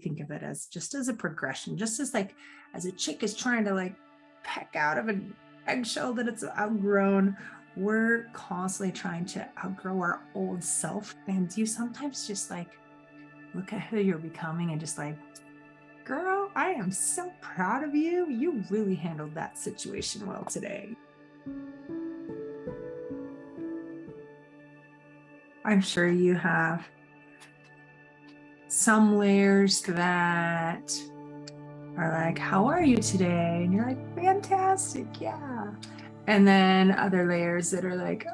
Think of it as just as a progression, just as like as a chick is trying to like peck out of an eggshell that it's outgrown, we're constantly trying to outgrow our old self. And you sometimes just like look at who you're becoming and just like, girl, I am so proud of you. You really handled that situation well today. I'm sure you have some layers that are like, how are you today? And you're like, fantastic, yeah. And then other layers that are like,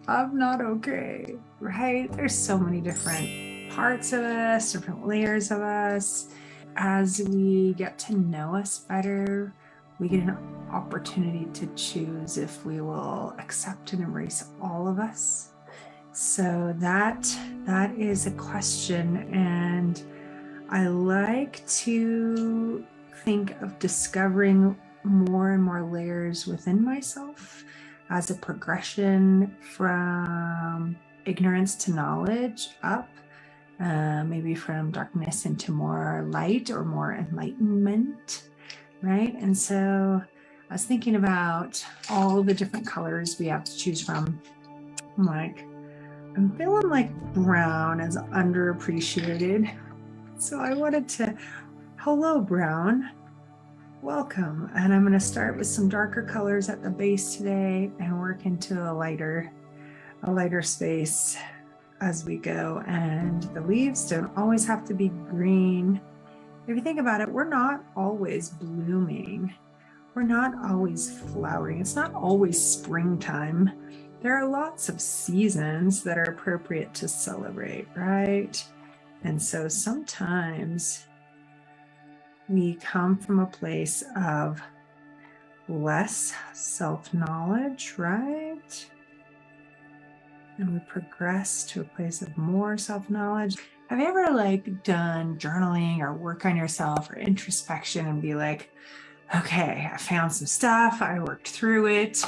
I'm not okay, right? There's so many different parts of us, different layers of us. As we get to know us better, we get an opportunity to choose if we will accept and embrace all of us. So that is a question, and I like to think of discovering more and more layers within myself as a progression from ignorance to knowledge up, maybe from darkness into more light or more enlightenment, right? And so I was thinking about all the different colors we have to choose from. I'm feeling like brown is underappreciated. So I wanted to, hello, brown, welcome. And I'm going to start with some darker colors at the base today and work into a lighter space as we go. And the leaves don't always have to be green. If you think about it, we're not always blooming. We're not always flowering. It's not always springtime. There are lots of seasons that are appropriate to celebrate, right? And so sometimes we come from a place of less self-knowledge, right? And we progress to a place of more self-knowledge. Have you ever like done journaling or work on yourself or introspection and be like, okay, I found some stuff, I worked through it,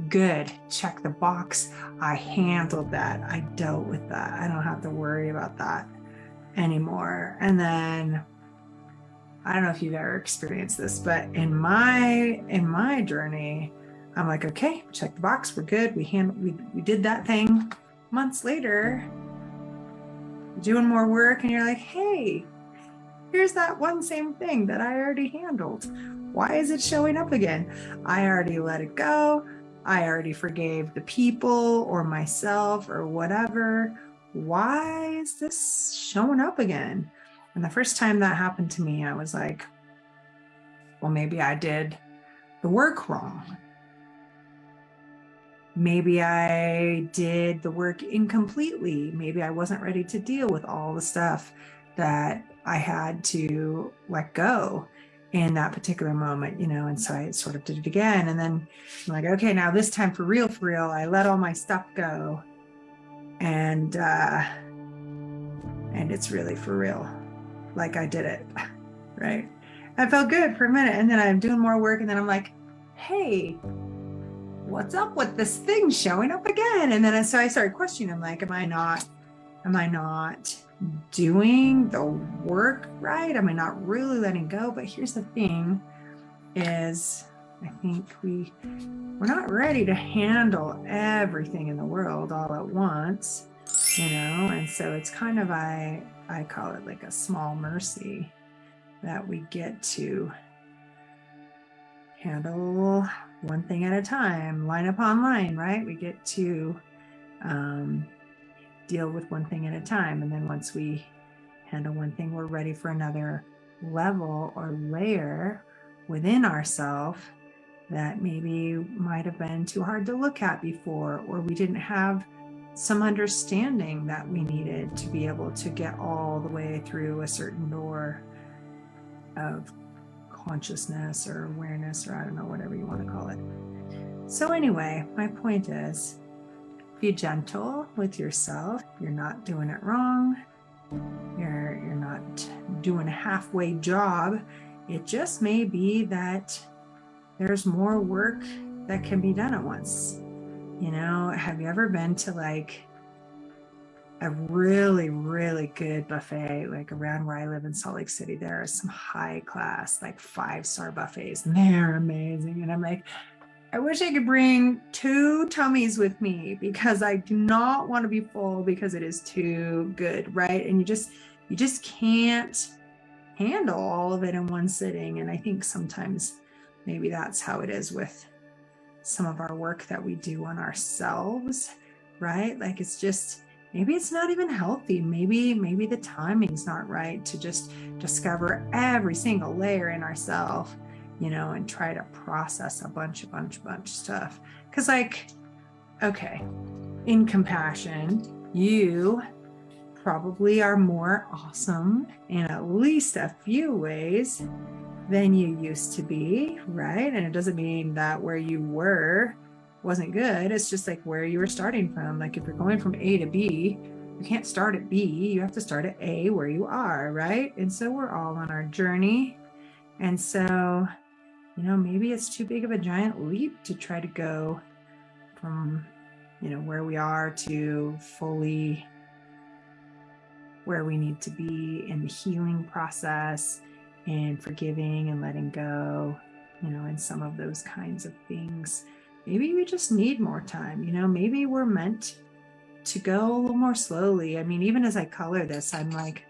good, check the box, I handled that, I dealt with that, I don't have to worry about that anymore. And then I don't know if you've ever experienced this, but in my journey, I'm like, okay, check the box, we're good, we did that thing. Months later, doing more work, and you're like, hey, here's that one same thing that I already handled. Why is it showing up again? I already let it go. I already forgave the people or myself or whatever. Why is this showing up again? And the first time that happened to me, I was like, well, maybe I did the work wrong. Maybe I did the work incompletely. Maybe I wasn't ready to deal with all the stuff that I had to let go in that particular moment, and so I sort of did it again. And then I'm like, okay, now this time for real, I let all my stuff go. And it's really for real. Like I did it, right? I felt good for a minute, and then I'm doing more work, and then I'm like, hey, what's up with this thing showing up again? And then so I started questioning, I'm like, am I not doing the work right? Am I not really letting go? But here's the thing is, I think we're not ready to handle everything in the world all at once, and so it's kind of, I call it like a small mercy that we get to handle one thing at a time, line upon line, right? We get to deal with one thing at a time. And then once we handle one thing, we're ready for another level or layer within ourselves that maybe might have been too hard to look at before, or we didn't have some understanding that we needed to be able to get all the way through a certain door of consciousness or awareness, or I don't know, whatever you want to call it. So anyway, my point is, be gentle with yourself. You're not doing it wrong. You're not doing a halfway job. It just may be that there's more work that can be done at once. Have you ever been to like a really, really good buffet, like around where I live in Salt Lake City. There are some high class, like 5-star buffets, and they're amazing. And I'm like, I wish I could bring 2 tummies with me because I do not want to be full because it is too good, right? And you just can't handle all of it in one sitting. And I think sometimes maybe that's how it is with some of our work that we do on ourselves, right? Like it's just, maybe it's not even healthy. Maybe the timing's not right to just discover every single layer in ourselves, and try to process a bunch of stuff. Because like, okay, in compassion, you probably are more awesome in at least a few ways than you used to be, right? And it doesn't mean that where you were wasn't good. It's just like where you were starting from. Like if you're going from A to B, you can't start at B, you have to start at A where you are, right? And so we're all on our journey. And so, maybe it's too big of a giant leap to try to go from, where we are to fully where we need to be in the healing process and forgiving and letting go, and some of those kinds of things. Maybe we just need more time, maybe we're meant to go a little more slowly. I mean, even as I color this, I'm like,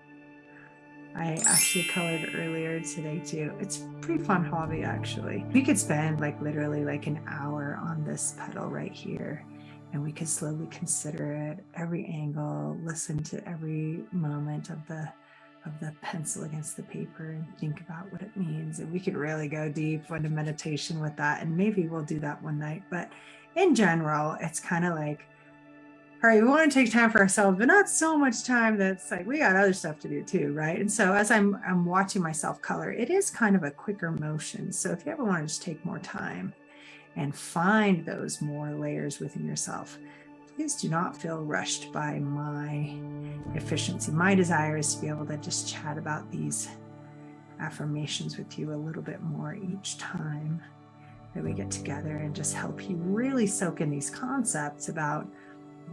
I actually colored earlier today too. It's a pretty fun hobby, actually. We could spend like literally like an hour on this petal right here, and we could slowly consider it, every angle, listen to every moment of the pencil against the paper and think about what it means. And we could really go deep into meditation with that. And maybe we'll do that one night. But in general, it's kind of like, all right, we want to take time for ourselves, but not so much time that's like, we got other stuff to do too, right? And so as I'm watching myself color, it is kind of a quicker motion. So if you ever want to just take more time and find those more layers within yourself, please do not feel rushed by my efficiency. My desire is to be able to just chat about these affirmations with you a little bit more each time that we get together, and just help you really soak in these concepts about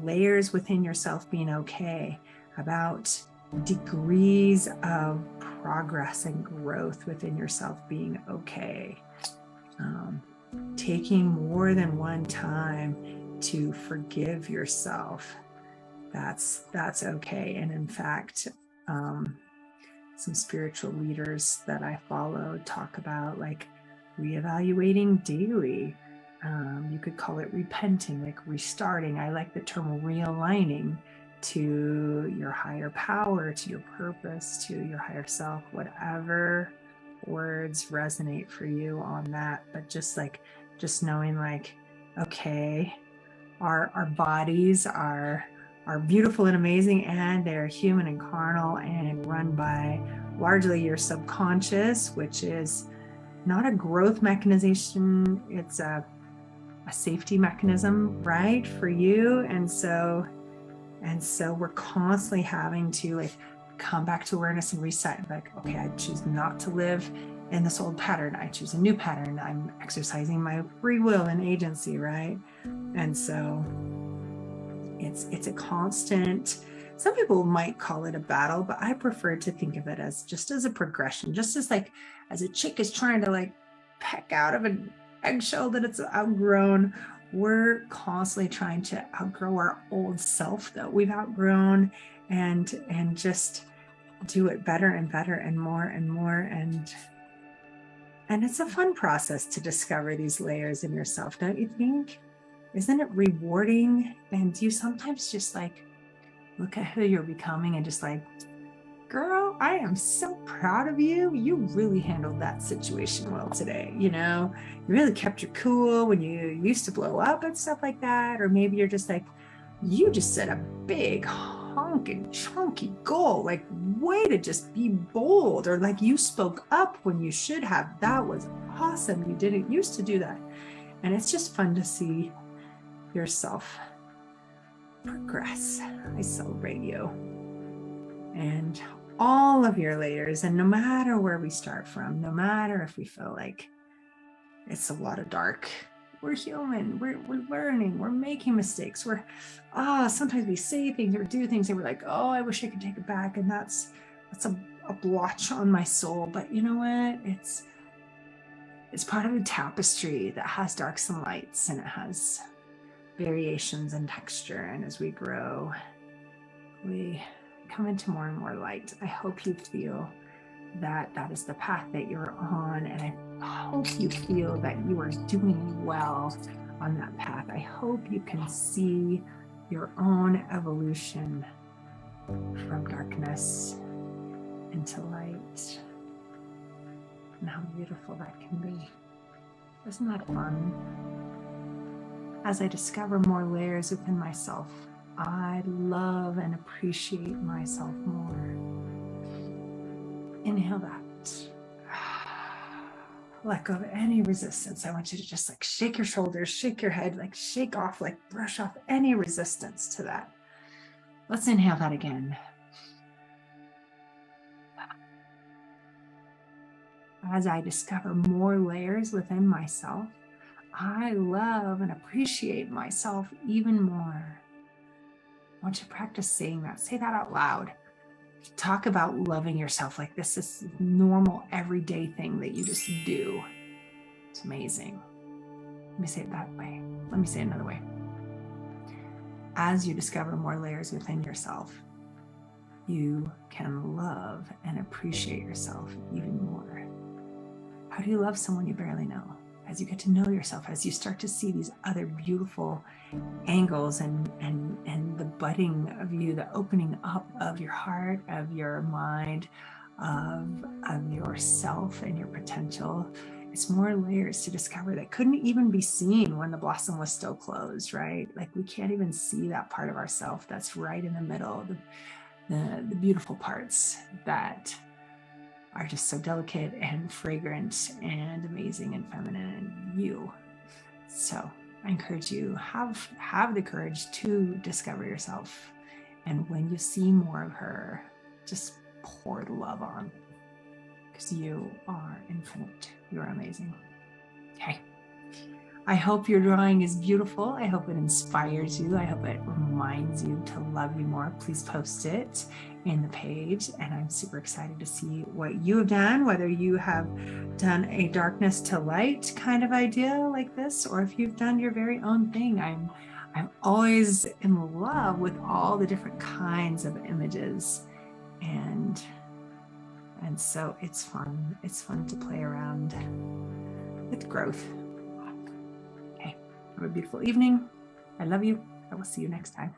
layers within yourself being okay, about degrees of progress and growth within yourself being okay, taking more than one time to forgive yourself. That's okay. And in fact, some spiritual leaders that I follow talk about like reevaluating daily. You could call it repenting, like restarting. I like the term realigning to your higher power, to your purpose, to your higher self, whatever words resonate for you on that. But just knowing like, okay, our bodies are beautiful and amazing, and they're human and carnal and run by largely your subconscious, which is not a growth mechanism. It's a safety mechanism, right, for you. And so we're constantly having to like come back to awareness and reset. Like, okay, I choose not to live in this old pattern. I choose a new pattern. I'm exercising my free will and agency, right? And so it's a constant. Some people might call it a battle, but I prefer to think of it as just as a progression, just as like as a chick is trying to like peck out of an eggshell that it's outgrown. We're constantly trying to outgrow our old self that we've outgrown, and just do it better and better and more and more. And it's a fun process to discover these layers in yourself, don't you think? Isn't it rewarding? And do you sometimes just like look at who you're becoming and just like, girl, I am so proud of you. You really handled that situation well today. You really kept your cool when you used to blow up and stuff like that. Or maybe you're just like, you just set a big honking chunky goal, like way to just be bold, or like you spoke up when you should have. That was awesome. You didn't used to do that. And it's just fun to see yourself progress. I celebrate you and all of your layers. And no matter where we start from, no matter if we feel like it's a lot of dark, We're human. We're learning. We're making mistakes. Sometimes we say things or do things and we're like, oh, I wish I could take it back. And that's a blotch on my soul. But you know what? It's part of a tapestry that has darks and lights, and it has variations in texture. And as we grow, we come into more and more light. I hope you feel that is the path that you're on, and I hope you feel that you are doing well on that path. I hope you can see your own evolution from darkness into light, and how beautiful that can be. Isn't that fun? As I discover more layers within myself, I love and appreciate myself more. Inhale that. Let go of any resistance. I want you to just like shake your shoulders, shake your head, like shake off, like brush off any resistance to that. Let's inhale that again. As I discover more layers within myself, I love and appreciate myself even more. I want you to practice saying that. Say that out loud. Talk about loving yourself like this is normal, everyday thing that you just do. It's amazing. Let me say it that way. Let me say it another way. As you discover more layers within yourself, you can love and appreciate yourself even more. How do you love someone you barely know? As you get to know yourself, as you start to see these other beautiful angles and the budding of you, the opening up of your heart, of your mind, of yourself and your potential. It's more layers to discover that couldn't even be seen when the blossom was still closed, right? Like we can't even see that part of ourselves that's right in the middle, the beautiful parts that are just so delicate and fragrant and amazing and feminine and you. So I encourage you, have the courage to discover yourself. And when you see more of her, just pour the love on, because you are infinite. You're amazing. Okay. I hope your drawing is beautiful. I hope it inspires you. I hope it reminds you to love you more. Please post it in the page. And I'm super excited to see what you have done, whether you have done a darkness to light kind of idea like this, or if you've done your very own thing. I'm always in love with all the different kinds of images. And so it's fun. It's fun to play around with growth. Okay. Have a beautiful evening. I love you. I will see you next time.